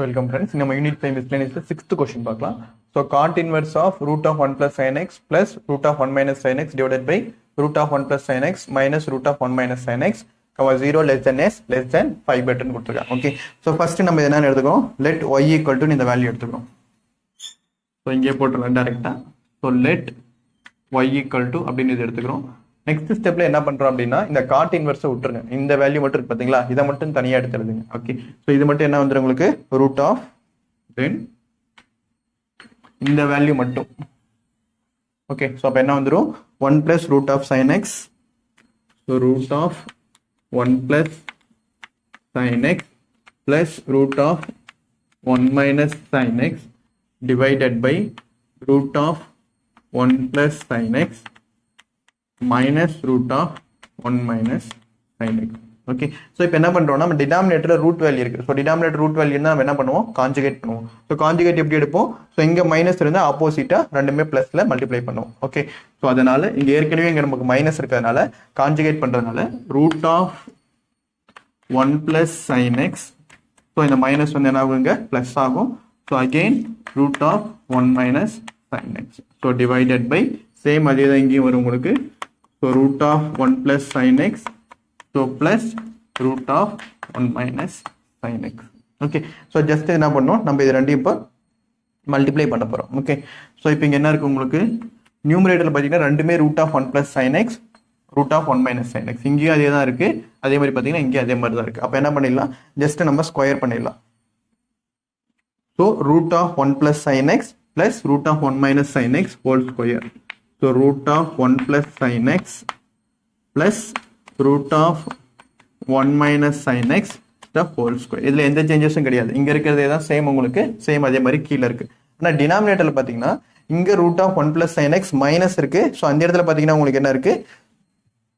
Welcome friends. நம்ம unit 5 miscellaneous 6th question பார்க்கலாம். So cot inverse of root of 1 plus sin x plus root of 1 minus sin x divided by root of 1 plus sin x minus root of 1 minus sin x 0 less than s less than 5 button கொடுத்திருக்காங்க. Okay. So first நம்ம என்ன எடுத்துக்கிறோம்? Let y equal to இந்த value எடுத்துக்கிறோம். So இங்கே போட்டுறலாம் டைரக்ட்டா. So let y equal to அப்படினு இது எடுத்துக்கிறோம். நெக்ஸ்ட் ஸ்டெப்ல என்ன பண்றோம் அப்படின்னா இந்த காட் இன்வெர்ஸை விட்டுருங்க. இந்த வேல்யூ மட்டும் இருக்கு பாத்தீங்களா, இதை மட்டும் தனியா எடுத்துருதுங்க. ஓகே, ஸோ இது மட்டும் என்ன வந்துடும் உங்களுக்கு ரூட் ஆஃப் தென் இந்த வேல்யூ மட்டும். ஓகே, ஸோ அப்போ என்ன வந்துடும் 1 plus root of sine x, so root of 1 plus sine x plus root of 1 minus sine x divided by root of 1 plus sine x minus root of 1 minus sin x. Okay, so இப்போ என்ன பண்ணுறோம், நம்ம denominator root value இருக்குது. So denominator root value நம்ம என்ன பண்ணுவோம், conjugate பண்ணுவோம். So conjugate எப்படி எடுப்போம், ஸோ இங்கே மைனஸ் இருந்தால் ஆப்போசிட்டாக ரெண்டுமே ப்ளஸில் மல்டிப்ளை பண்ணுவோம். ஓகே, ஸோ அதனால் இங்கே ஏற்கனவே இங்கே நமக்கு மைனஸ் இருக்கிறதுனால கான்ஜுகேட் பண்ணுறதுனால root of 1 plus sine x, so இந்த மைனஸ் வந்து என்ன ஆகும், இங்கே ப்ளஸ் ஆகும். So again root of 1 minus sine x, so divided by same அதே தான் இங்கேயும் வரும் உங்களுக்கு. So root of 1 plus sin x, so plus root of 1 minus sin x. Okay, so just என்ன பண்ணோம், நம்ம இது ரெண்டையும் இப்போ மல்டிப்ளை பண்ண போகிறோம். ஓகே, ஸோ இப்போ இங்கே என்ன இருக்குது உங்களுக்கு, நியூமரேட்டரில் பார்த்தீங்கன்னா ரெண்டுமே root of 1 plus sin x, root of 1 minus sin x. இங்கேயும் அதே தான் இருக்குது, அதே மாதிரி பார்த்தீங்கன்னா இங்கேயும் அதே மாதிரி தான் இருக்குது. அப்போ என்ன பண்ணிடலாம், ஜஸ்ட் நம்ம ஸ்கொயர் பண்ணிடலாம். So root of 1 plus sin x plus root of 1 minus sin x whole square. So root of 1 plus sin x plus root of 1 minus sin x the whole square. இதில் எந்த சேஞ்சஸும் கிடையாது, இங்கே இருக்கிறதே தான் same, உங்களுக்கு same அதே மாதிரி கீழே இருக்குது. ஆனால் டினாமினேட்டரில் பார்த்தீங்கன்னா இங்கே root of 1 plus sin x minus இருக்குது. ஸோ அந்த இடத்துல பார்த்தீங்கன்னா உங்களுக்கு என்ன இருக்குது,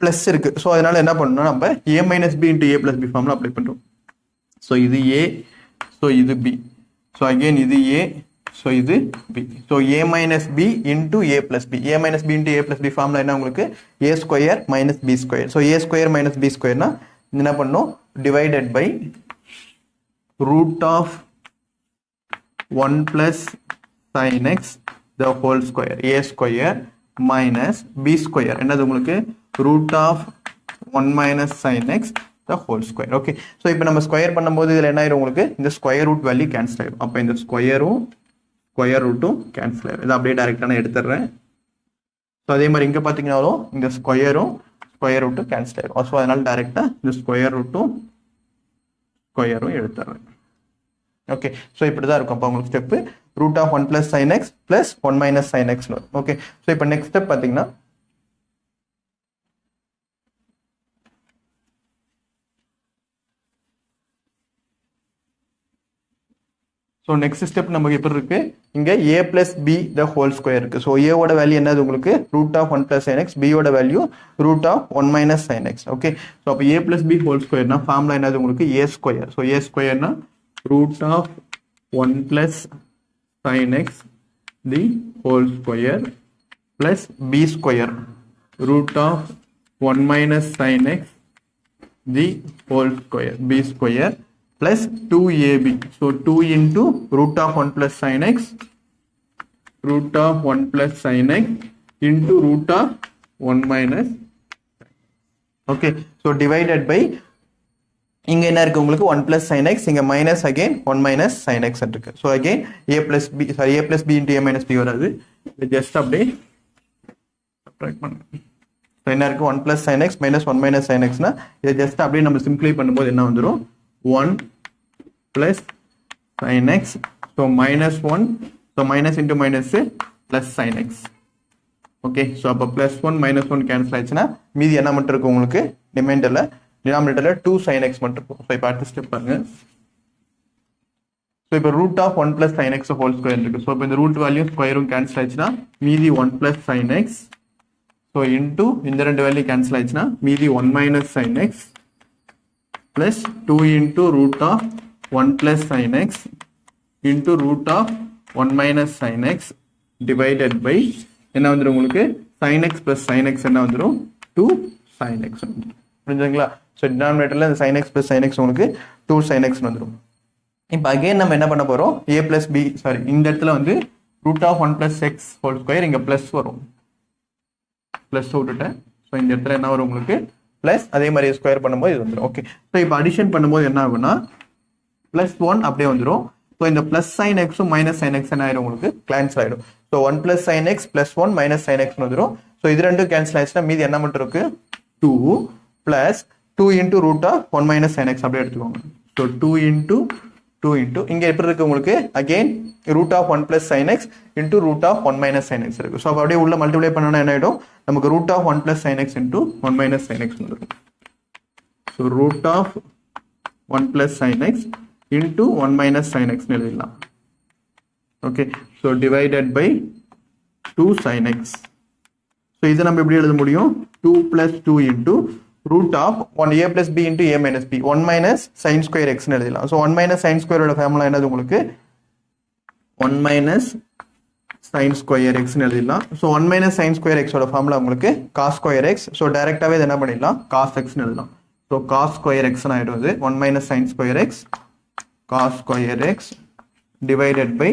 ப்ளஸ் இருக்குது. ஸோ அதனால் என்ன பண்ணணும், நம்ம a minus b into a plus b ஃபார்மில் அப்ளை பண்ணுறோம். ஸோ இது a, ஸோ இது b, ஸோ அகெயின் இது a, ஸோ இது b. So a minus b into a plus b, a minus b into a plus b formula என்ன உங்களுக்கு, a square minus b square. So a square minus b ஸ்கொயர்னா என்ன பண்ணணும், divided by root of 1 plus sine x the whole square, a square minus b square என்னது உங்களுக்கு root of 1 minus sine x the whole square. Okay, so இப்போ நம்ம square பண்ணும்போது இதில் என்ன ஆயிரும் உங்களுக்கு, இந்த ஸ்கொயர் ரூட் வேல்யூ கேன்சல் ஆயிடும். அப்போ இந்த ஸ்கொயரும் ஸ்கொயர் ரூட்டும் கேன்சல் ஆயிடும். இதை அப்படியே டைரெக்டாக நான் எடுத்துடுறேன். ஸோ அதே மாதிரி இங்கே பார்த்தீங்கன்னாலும் இந்த ஸ்கொயரும் ஸ்கொயர் ரூட்டும் கேன்சல் ஆயிடும். ஸோ அதனால டைரெக்டாக இந்த ஸ்கொயர் ரூட்டும் ஸ்கொயரும் எடுத்துடுறேன். ஓகே, ஸோ இப்படி தான் இருக்கும். அப்போ உங்களுக்கு step root of 1 plus sine x plus 1 minus sine x. Okay, so இப்போ நெக்ஸ்ட் ஸ்டெப் பார்த்தீங்கன்னா ஸோ நெக்ஸ்ட் ஸ்டெப் நமக்கு எப்படி இருக்கு, இங்கே a plus B the whole square இருக்கு. ஸோ ஏவோட வேல்யூ என்னது உங்களுக்கு root of 1 plus sine x, பியோட value root of 1 minus sine x. Okay, so அப்போ a பிளஸ் பி ஹோல் ஸ்கொயர்னா ஃபார்முலா என்னது உங்களுக்கு a square. So a ஸ்கொயர்னா root of 1 plus sine x the whole square plus b square root of 1 minus sine x the whole square, b square plus 2ab. So 2 into root of 1 plus sin x, root of 1 plus sin x into root of 1 minus. Okay, so divided by இங்க என்ன இருக்கு உங்களுக்கு 1 plus sin x, இங்க minus again 1 minus sin x இருக்கு. So again a plus b, sorry a plus b into a minus b வராது, இது just அப்படியே subtract பண்ணுங்க. So என்ன இருக்கு 1 plus sin x minus 1 minus sin x னா இதை just அப்படியே நம்ம சிம்பிளை பண்ணும்போது என்ன வந்துரும் 1 plus sin x, so minus 1, so minus into minus plus sin x. Okay, so அப்போ plus 1 minus 1 cancel ஆயிடுச்சுன்னா மீதி என்ன மட்டும் இருக்கும் உங்களுக்கு, டினாமினேட்டர்ல 2 sin x மட்டும் இருக்கும். ஸோ இப்போ அடுத்த ஸ்டெப் பாருங்க. ஸோ இப்போ root of 1 plus sin x whole square இருக்கு. ஸோ இப்போ இந்த ரூட் வேல்யூ ஸ்கொயரும் கேன்சல் ஆயிடுச்சுன்னா மீதி 1 plus sin x, so into இந்த ரெண்டு வேல்யூ கேன்சல் ஆயிடுச்சுன்னா மீதி 1 minus sin x plus 2 into root of 1 plus sin x into root of 1 minus sin x divided by என்ன வந்துரும் உங்களுக்கு sin x plus sin x என்ன வந்துரும் 2 sin x. புரிஞ்சுங்களா? ஸோ டினாமினேட்டரில் இந்த sin x plus sin x உங்களுக்கு 2 sin x வந்துடும். இப்போ அகைன் நம்ம என்ன பண்ண போகிறோம், a plus b சாரி இந்த இடத்துல வந்து root of 1 plus x whole square இங்கே ப்ளஸ் வரும், ப்ளஸ் விட்டுட்டேன். ஸோ இந்த இடத்துல என்ன வரும் உங்களுக்கு ப்ளஸ், அதே மாதிரி ஸ்கொயர் பண்ணும்போது இது வந்துடும். ஓகே, ஸோ இப்போ அடிஷன் பண்ணும்போது என்ன ஆகும்னா +1 அப்படியே வந்துடும். ஸோ இந்த ப்ளஸ் சைன் எக்ஸும் மைனஸ் சைன் எக்ஸ் என்ன ஆயிடும் உங்களுக்கு கேன்சல் ஆகிடும். So 1 + sin x +1 - sin x வந்துடும். ஸோ இது ரெண்டும் கேன்சல் ஆயிடுச்சுன்னா மீதி என்ன மட்டும் இருக்கு 2 + 2 × √1 - sin x அப்படியே எடுத்துக்கோங்க. ஸோ 2 × 2 × இங்கே எப்படி இருக்கு உங்களுக்கு again √1 + sin x × √1 - sin x இருக்கு. ஸோ அப்போ அப்படியே உள்ள மல்டிப்ளை பண்ணோன்னா என்ன ஆகிடும் நமக்கு √1 + sin x × 1 - sin x வந்துடும். So √1 + sin x × 1 - sin x எழுதிடலாம். Okay, so divided by 2 sin x. So இதை நம்ம எப்படி எழுத முடியும் 2 + 2 × √1 a + b × a - b 1 - sin square x எழுதலாம். ஸோ 1 - sin square ஓட ஃபார்முலா என்னது உங்களுக்கு 1 - sin square x எழுதலாம். ஸோ 1 - sin square x ஓட ஃபார்முலா உங்களுக்கு cos square x. ஸோ டைரக்டாவே இதை என்ன பண்ணிடலாம் cos x எழுதலாம். ஸோ cos square x ஆயிடும். இது 1 - sin square x cos square x divided by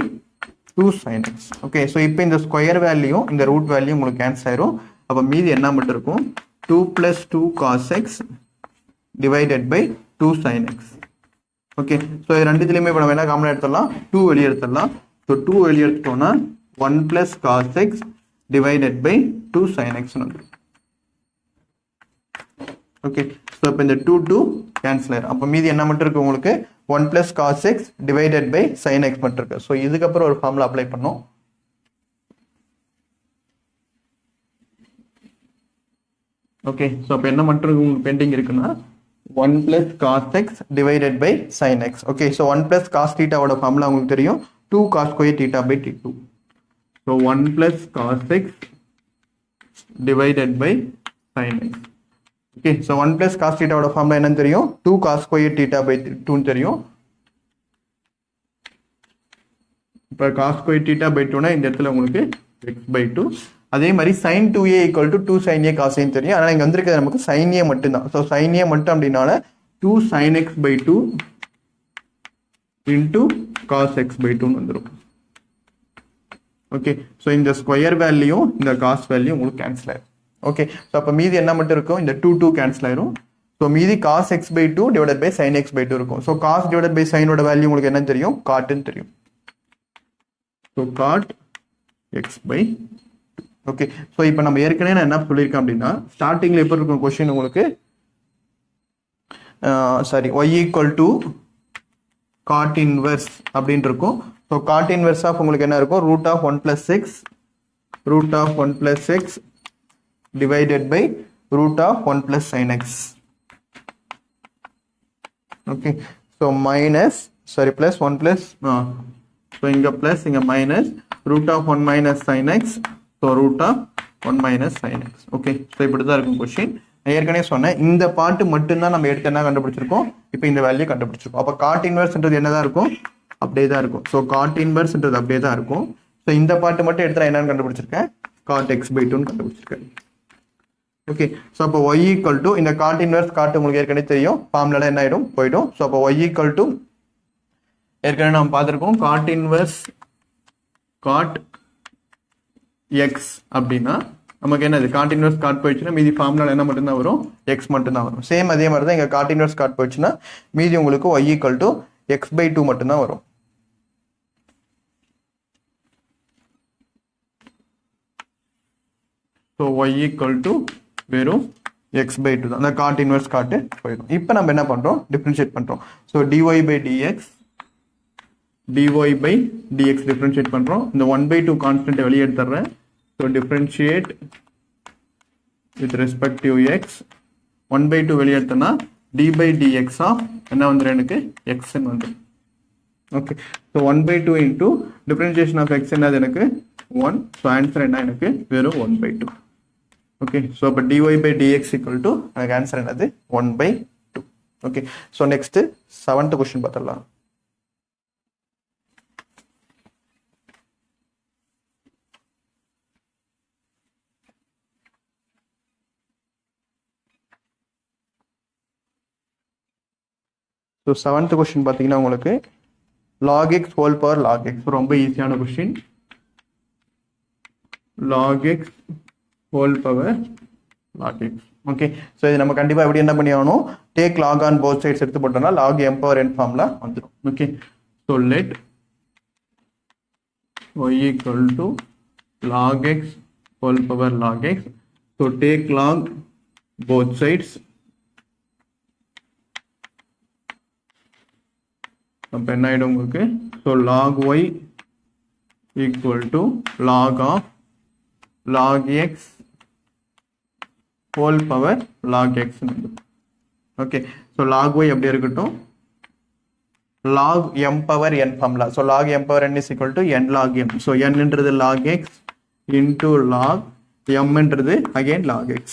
2 sin x. Okay, so இப்போ இந்த ஸ்கொயர் வேல்யூ இந்த ரூட் வேல்யூ உங்களுக்கு கேன்சல் ஆயிரும். அப்போ மீதி என்ன மட்டும் இருக்கும் 2 + 2 cos x divided by 2 sin x. Okay, so இது ரெண்டுத்துலையுமே இப்போ நம்ம என்ன காமனாக எடுத்துடலாம் 2 வெளியே எடுத்துடலாம். ஸோ 2 வெளியே எடுத்துட்டோம்னா 1 + cos x divided by 2 sin x வந்துடும். ஓகே, ஸோ இப்போ இந்த 2 கேன்சல் ஆயிரும். அப்போ மீதி என்ன மட்டும் இருக்கு உங்களுக்கு 1 + cos x divided by sin x மட்டும் இருக்கு. ஸோ இதுக்கப்புறம் ஒரு ஃபார்முலா அப்ளை பண்ணோம். ஓகே, ஸோ அப்போ என்ன மட்டும் உங்களுக்கு பெண்டிங் இருக்குன்னா 1 + cos x divided by sin x. Okay, so 1 + cos θ ஓட ஃபார்முலா உங்களுக்கு தெரியும் 2 cos square θ / t2. So 1 + cos x divided by sin x. Okay, so 1 + cos θ ஓட ஃபார்முலா என்னன்னு தெரியும் 2 cos square θ / 2 தெரியும். இப்போ cos square θ / 2னா இந்த இடத்துல உங்களுக்கு x/2. அதே மாதிரி sin 2a = 2 sin a cos a தெரியும். ஆனால் இங்கே வந்திருக்கிறது நமக்கு sin a மட்டும்தான். ஸோ sin a மட்டும் அப்படின்னால 2 sin x/2 × cos x/2 வந்துடும். ஓகே, ஸோ இந்த ஸ்கொயர் வேல்யூ இந்த காஸ் வேல்யூ உங்களுக்கு கேன்சல் ஆயிடும். ஓகே, ஸோ அப்போ மீதி என்ன மட்டும் இருக்கும் இந்த 2 கேன்சல் ஆயிரும். ஸோ மீதி cos x/2 divided by sin x/2 இருக்கும். So cos divided by sin ஓட வேல்யூ உங்களுக்கு என்ன தெரியும் cotன்னு தெரியும். So cot x/2. Okay, so இப்போ நம்ம ஏற்கனவே நான் என்ன சொல்லியிருக்கேன் அப்படின்னா ஸ்டார்டிங்கில் எப்படி இருக்கும் கொஸ்டின் உங்களுக்கு சாரி y = cot inverse அப்படின்னு இருக்கும். ஸோ cot inverse ஆஃப் உங்களுக்கு என்ன இருக்கும் √1 + x √1 + x divided by √1 + sin x. Okay, so minus sorry plus 1 plus so இங்கே ப்ளஸ் இங்கே minus √1 - sin x. So √1 - sin x. Okay, so இப்படி தான் இருக்கும் கொஸ்டின். நான் ஏற்கனவே சொன்னேன் இந்த பாட்டு மட்டும்தான் நம்ம எடுத்து என்ன கண்டுபிடிச்சிருக்கோம் இப்போ இந்த வேல்யூ கண்டுபிடிச்சிருக்கோம். அப்போ cot inverseன்றது என்னதான் இருக்கும் அப்படியே தான் இருக்கும். ஸோ cot inverseன்றது அப்படியே தான் இருக்கும். ஸோ இந்த பாட்டு மட்டும் எடுத்து நான் என்னன்னு கண்டுபிடிச்சிருக்கேன் cot x/2 கண்டுபிடிச்சிருக்கேன். ஓகே, ஸோ அப்போ y = இந்த cot inverse cot உங்களுக்கு ஏற்கனவே தெரியும் ஃபார்முலால என்ன ஆகிடும் போயிடும். ஸோ அப்போ y = ஏற்கனவே நம்ம பார்த்துருக்கோம் cot inverse cot x அப்படின்னா நமக்கு என்னது cot inverse cot போயிடுச்சுன்னா மீதி ஃபார்முலா என்ன மட்டும்தான் வரும் x மட்டும்தான் வரும். சேம் அதே மாதிரி தான் இங்கே cot inverse cot போயிடுச்சுன்னா மீதி உங்களுக்கு y = x/2 மட்டும்தான் வரும். ஸோ y = வெறும் x/2 தான். அந்த cot inverse cot போயிடும். இப்போ நம்ம என்ன பண்ணுறோம் டிஃப்ரென்ஷியேட் பண்ணுறோம். ஸோ dy/dx dy/dx டிஃப்ரென்ஷியேட் பண்ணுறோம். இந்த 1/2 கான்ஸ்டன்ட்டை வெளியே எடுத்துடுறேன். So differentiate with respect to x 1/2 வெளியே எடுத்தோன்னா d/dx ஆஃப் என்ன வந்துடும் எனக்கு xன்னு வந்துடும். Okay, so 1/2 into differentiation of x என்னது எனக்கு 1. ஸோ ஆன்சர் என்ன எனக்கு வெறும் 1/2. ஓகே, ஸோ அப்போ dy/dx = எனக்கு ஆன்சர் என்னது 1/2. Okay, so next 7th question பார்த்துடலாம். ஸோ 7th கொஸ்டின் பார்த்தீங்கன்னா உங்களுக்கு log x whole power log x. ரொம்ப ஈஸியான question. log x whole power log x. Okay, so இது நம்ம கண்டிப்பாக எப்படி என்ன பண்ணி ஆகணும், take log on both sides எடுத்து போட்டோம்னா log m power n ஃபார்ம்ல வந்துடும். Okay, so let y equal to log x whole power log x. So take log both sides. அப்போ என்ன ஆகிடும் உங்களுக்கு, so log y equal to log of log x whole power log x. Okay, so log y எப்படி இருக்கட்டும், log m power n formula. So log m power n is equal to n log m. So n என்றது log x into log m என்றது again log x.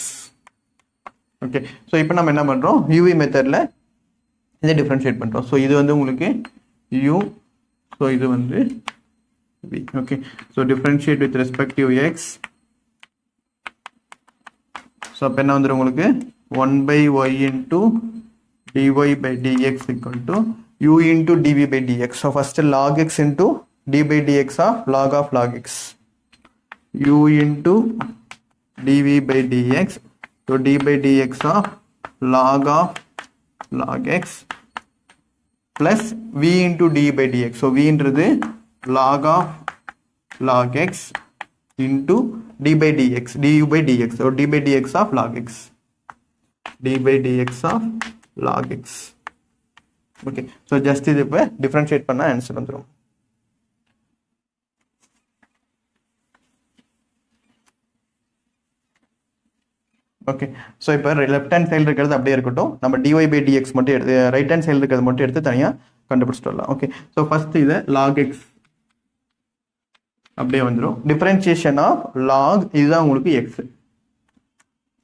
Okay, so இப்போ நம்ம என்ன பண்ணுறோம், uv மெத்தடில் இதை டிஃப்ரென்ஷியேட் பண்ணுறோம். ஸோ இது வந்து உங்களுக்கு u, ஸோ இது வந்து v. Okay, so differentiate with respective x. So அப்போ என்ன வந்துடும் உங்களுக்கு 1/y into dy by dx equal to u into dv by dx. So first log x into d by dx of log x. u into dv by dx. So d by dx of log x plus v into d by dx. So v என்றது log x into d by dx, du by dx. So d by dx of log x, d by dx of log x. Okay, so just இது இப்போ differentiate பண்ணால் answer வந்துடும். Okay, so இப்போ left hand சைடில் இருக்கிறது அப்படியே இருக்கட்டும், நம்ம dy by dx மட்டும் எடுத்து ரைட் ஹேண்ட் சைடில் இருக்கிறது மட்டும் எடுத்து தனியாக கண்டுபிடிச்சிட்டு வரலாம். ஓகே, ஸோ ஃபர்ஸ்ட் இதை log x அப்படியே வந்துடும். டிஃபரன்சியேஷன் ஆஃப் log இதுதான் உங்களுக்கு x.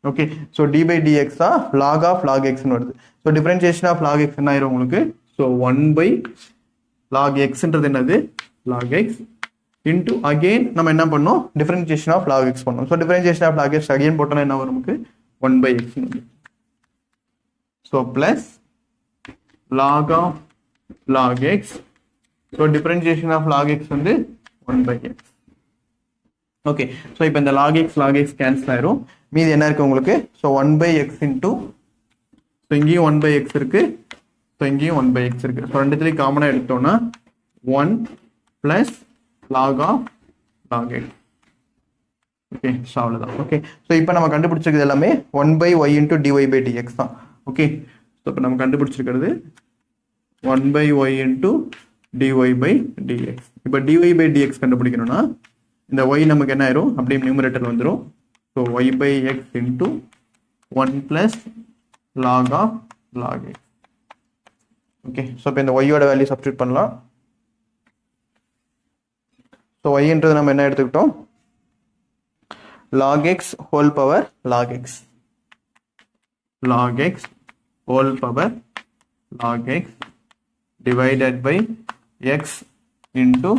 Okay, so d by dx தான் log x வருது. So differentiation of log x என்ன ஆயிரும் உங்களுக்கு, ஸோ 1/log xன்றது என்னது log x இன்டு அகெயின் நம்ம என்ன பண்ணோம், டிஃபரன்சியேஷன் ஆஃப் log x பண்ணோம். So differentiation of log x again போட்டோம்னா என்ன வரும் நமக்கு 1/x. So plus log x. So differentiation of log x வந்து 1/x. ஓகே, ஸோ இப்போ இந்த log x கேன்சல் ஆயிரும். மீதி என்ன இருக்கு உங்களுக்கு, ஸோ 1/x இன்டூ, ஸோ இங்கேயும் 1/x இருக்கு, ஸோ இங்கேயும் 1/x இருக்கு. ஸோ ரெண்டுத்துலேயும் காமனாக எடுத்தோம்னா 1 + log x. ஓகே, ஸோ அவ்வளோதான். ஓகே, ஸோ இப்போ நம்ம கண்டுபிடிச்சிருக்கிறது எல்லாமே 1/y into dy by dx தான். ஓகே, ஸோ இப்போ நம்ம கண்டுபிடிச்சிருக்கிறது 1/y into dy by dx. இப்போ dy by dx கண்டுபிடிக்கணும்னா இந்த y நமக்கு என்ன ஆயிரும், அப்படியே நியூமரேட்டர் வந்துடும். So y/x into 1 + log x. Okay, so இப்போ இந்த y-யோட வேல்யூ சப்ஸ்டியூட் பண்ணலாம். ஸோ y-ன்றது நம்ம என்ன எடுத்துக்கிட்டோம், log x whole power log x. log x whole power log x divided by x into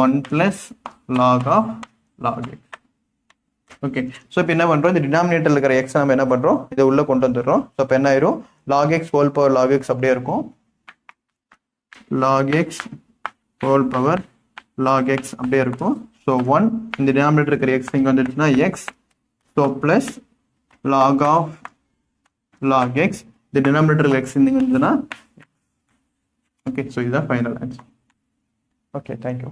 1 + log x. Okay, so இப்போ என்ன பண்ணுறோம், இந்த டினாமினேட்டரில் இருக்கிற x நம்ம என்ன பண்ணுறோம், இதை உள்ளே கொண்டு வந்துடுறோம். ஸோ இப்போ என்ன ஆயிரும், log x whole power log x அப்படியே இருக்கும். log x whole power log x அப்படியே இருக்கும். ஸோ 1 இந்த டினாமினேட்டர் இருக்கிற x இங்கே வந்துடுச்சுன்னா x. So plus log x இந்த டினாமினேட்டர் x இங்கே வந்துச்சுன்னா. ஓகே, ஸோ இதுதான் ஃபைனல் ஆன்சர். Okay, thank you.